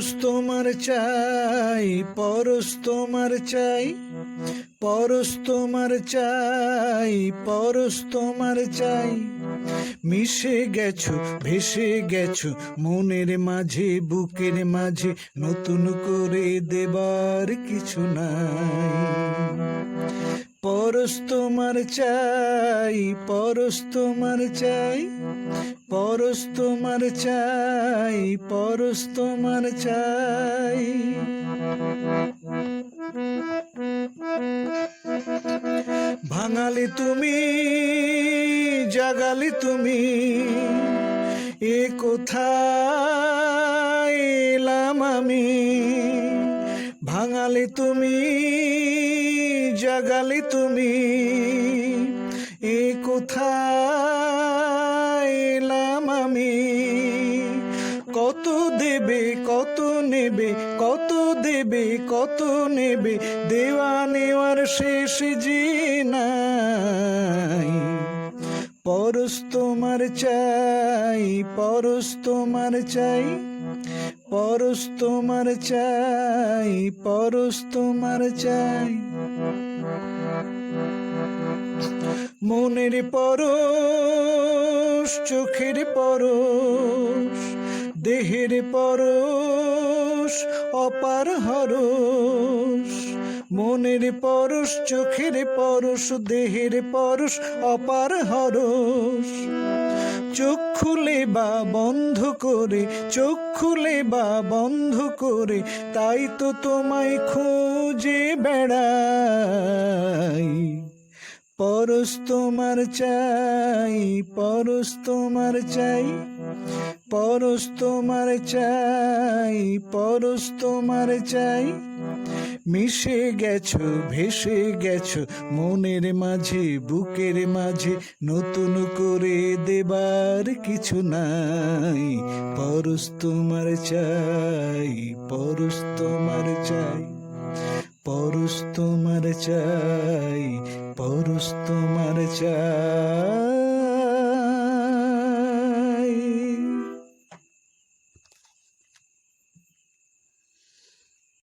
পরশ তোমার চাই, পরশ তোমার চাই, পরশ তোমার চাই, পরশ তোমার চাই। মিশে গেছো, ভেসে গেছো মনের মাঝে, বুকের মাঝে, নতুন করে দেবার কিছু নাই। পরশ তোমার চাই, পরশ তোমার চাই, পরশ তোমার চাই, পরশ তোমার চাই। ভাঙালে তুমি, জাগালে তুমি, এ কোথায় এলাম আমি। ভাঙালে তুমি, জাগালে তুমি, এ কোথায় এলাম আমি। কত দেবে, কত নেবে, কত দেবে, কত নেবে, দেওয়া নেওয়ার শেষ যে নাই। পরশ তোমার চাই, পরশ তোমার চাই, পরশ তোমার চাই, পরশ তোমার চাই। মনের পরশ, চোখের পরশ, দেহের পরশ, অপার হরষ। মনের পরশ, চোখের পরশ, দেহের পরশ, অপার হরষ। চোখ খুলে বা বন্ধ করে, চোখ খুলে বা বন্ধ করে, তাই তো তোমায় খুঁজে বেড়াই। পরশ তোমার চাই, পরশ তোমার চাই, পরশ তোমার চাই, পরশ তোমার চাই। মিশে গেছো, ভেসে গেছো মনের মাঝে, বুকের মাঝে, নতুন করে দেবার কিছু নাই। পরশ তোমার চাই, পরশ তোমার চাই, পরশ তোমার চাই, পরশ তোমার চাই।